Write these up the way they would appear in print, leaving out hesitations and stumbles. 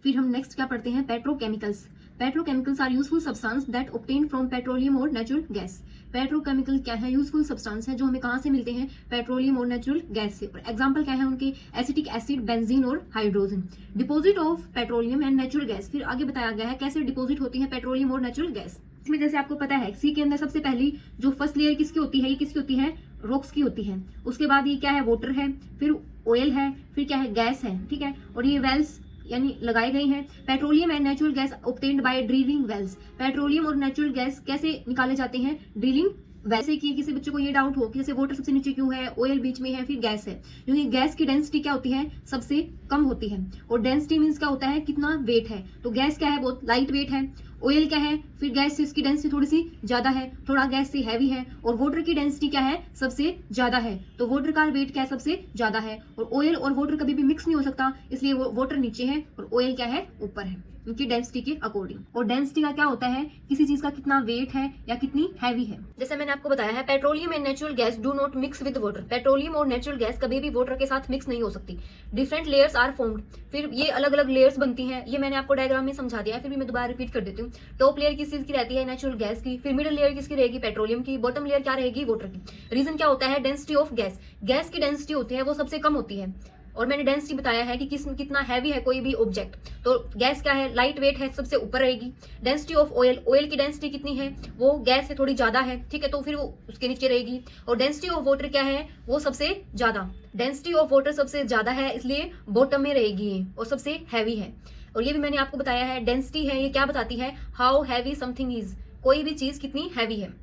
फिर हम नेक्स्ट क्या पढ़ते हैं, petrochemicals. Petrochemicals are useful substance that obtain from petroleum और नेचुरल गैस। पेट्रोकेमिकल क्या है, यूजफुल सब्सटेंस है जो हमें कहाँ से मिलते हैं, पेट्रोलियम और नेचुरल गैस से। और एग्जांपल क्या है उनके, एसिटिक एसिड, बेंजीन और hydrogen. Deposit of petroleum and natural gas, फिर आगे बताया गया है कैसे डिपोजिट होती है पेट्रोलियम और नेचुरल गैस। इसमें जैसे आपको पता है सी के अंदर सबसे पहली जो फर्स्ट लेयर किसकी होती है, ये किसकी होती है, रॉक्स की होती है। उसके बाद ये क्या है, वाटर है, फिर ऑयल है, फिर क्या है, गैस है, ठीक है। और ये वेल्स यानी लगाई गई हैं। Petroleum and natural gas obtained by drilling wells. Petroleum और नेचुरल गैस कैसे निकाले जाते हैं, ड्रिलिंग। वैसे कि किसी बच्चे को ये डाउट हो कि जैसे वाटर सबसे नीचे क्यों है, ऑयल बीच में है, फिर गैस है, क्योंकि गैस की डेंसिटी क्या होती है, सबसे कम होती है। और डेंसिटी मीन्स क्या होता है, कितना वेट है। तो गैस क्या है, बहुत लाइट वेट है। ऑयल क्या है, फिर गैस से इसकी डेंसिटी थोड़ी सी ज्यादा है, थोड़ा गैस से हैवी है। और वाटर की डेंसिटी क्या है, सबसे ज्यादा है। तो वाटर का वेट क्या है, सबसे ज्यादा है। और ऑयल और वाटर कभी भी मिक्स नहीं हो सकता, इसलिए वो वाटर नीचे है और ऑयल क्या है, ऊपर है, उनकी डेंसिटी के अकॉर्डिंग। और डेंसिटी का क्या होता है, किसी चीज का कितना वेट है या कितनी हैवी है। जैसे मैंने आपको बताया है, petroleum and natural gas do not mix with water. Petroleum और नेचुरल गैस कभी भी वाटर के साथ मिक्स नहीं हो सकती। डिफरेंट लेयर्स आर फॉर्म्ड, फिर ये अलग अलग लेयर्स बनती हैं। ये मैंने आपको डायग्राम में समझा दिया है, फिर भी मैं दोबारा रिपीट कर देती हूँ। टॉप लेयर किस चीज की रहती है, नेचुरल गैस की। फिर मिडिल लेयर किसकी रहेगी, पेट्रोलियम की। बॉटम लेयर क्या रहेगी, वाटर की। रीजन क्या होता है, डेंसिटी ऑफ गैस। गैस की डेंसिटी होती है वो सबसे कम होती है। और मैंने डेंसिटी बताया है कि कितना हैवी है कोई भी ऑब्जेक्ट। तो गैस क्या है, लाइट वेट है, सबसे ऊपर रहेगी। डेंसिटी ऑफ ऑयल, ऑयल की डेंसिटी कितनी है, वो गैस से थोड़ी ज्यादा है, ठीक है, तो फिर वो उसके नीचे रहेगी। और डेंसिटी ऑफ वाटर क्या है, वो सबसे ज्यादा। डेंसिटी ऑफ वाटर सबसे ज्यादा है, इसलिए बॉटम में रहेगी और सबसे हैवी है। और ये भी मैंने आपको बताया है, डेंसिटी है ये क्या बताती है, हाउ हैवी समथिंग इज, कोई भी चीज कितनी हैवी है।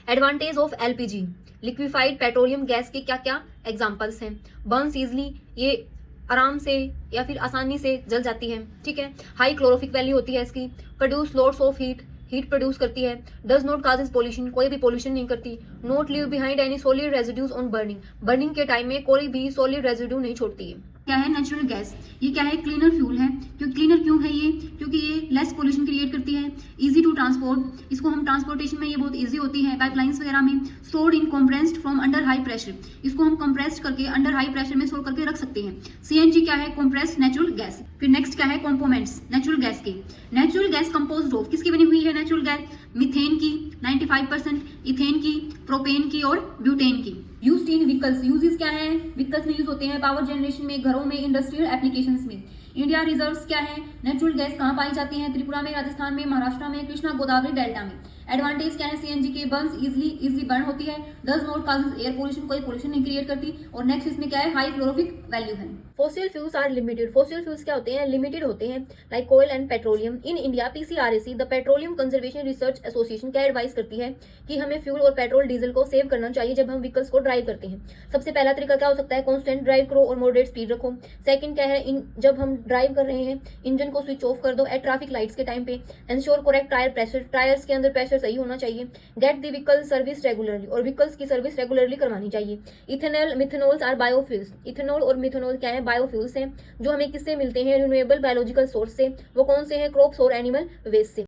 Advantage of LPG, liquefied petroleum gas के क्या क्या एग्जांपल्स हैं। बर्न्स इजली, ये आराम से या फिर आसानी से जल जाती है, ठीक है। हाई क्लोरोफिक वैल्यू होती है इसकी। Produce lots of heat, heat produce करती है। डज नॉट काजेज पोल्यूशन, कोई भी पोल्यूशन नहीं करती। Not leave behind any solid residues on burning, burning के टाइम में कोई भी सॉलिड रेजिड्यू नहीं छोड़ती है। क्या है, नेचुरल गैस, ये क्या है, क्लीनर फ्यूल है। क्लीनर क्यों है ये, क्योंकि ये लेस पोल्यूशन क्रिएट करती है। इजी टू ट्रांसपोर्ट, इसको हम ट्रांसपोर्टेशन में ये बहुत इजी होती है, पाइपलाइंस वगैरह में। Stored in compressed from under high pressure, इसको हम कंप्रेस्ड करके अंडर हाई प्रेशर में स्टोर करके रख सकते हैं। सीएनजी क्या है, कंप्रेस्ड नेचुरल गैस। फिर नेक्स्ट क्या है, कंपोनेंट्स नेचुरल गैस के। नेचुरल गैस कंपोज्ड ऑफ, किसकी बनी हुई है नेचुरल गैस, मीथेन की 95%, इथेन की, प्रोपेन की और ब्यूटेन की। यूज्ड इन व्हीकल्स, यूजेस क्या है, व्हीकल्स में यूज होते हैं, पावर जनरेशन में, घरों में, इंडस्ट्रियल एप्लीकेशंस में। इंडिया रिजर्व्स क्या है, नेचुरल गैस कहाँ पाई जाती है, त्रिपुरा में, राजस्थान में, महाराष्ट्र में, कृष्णा गोदावरी डेल्टा में। एडवांटेज क्या है, सीएनजी के, बर्न्स इजली बर्न होती है। Does not causes air pollution, कोई पोल्यूशन नहीं क्रिएट करती। और नेक्स्ट इसमें क्या है, हाई क्लोरोफिक वैल्यू है। Fossil fuels are limited, fossil fuels क्या होते हैं, लिमिटेड होते हैं, like oil and petroleum. In India PCRAC, the petroleum conservation research association, क्या एडवाइस करती है कि हमें फ्यूल और पेट्रोल डीजल को सेव करना चाहिए जब हम व्हीकल्स को ड्राइव करते हैं। सबसे पहला तरीका क्या हो सकता है, कॉन्स्टेंट ड्राइव करो और मॉडरेट स्पीड रखो। सेकंड क्या है, जब हम ड्राइव कर रहे हैं इंजन को स्विच ऑफ कर दो एट ट्रैफिक लाइट्स के टाइम पे। Ensure correct tyre pressure, tyres के अंदर प्रेशर सही होना चाहिए। Get the vehicle service regularly, और व्हीकल्स की सर्विस रेगुलरली करवानी चाहिए। इथेनॉल मिथेनॉल्स आर बायोफ्यूल्स, इथेनॉल और मिथेनॉल क्या है, बायोफ्यूल्स हैं जो हमें किससे मिलते हैं, रिन्यूएबल बायोलॉजिकल सोर्स से। वो कौन से हैं, क्रॉप्स और एनिमल वेस्ट से।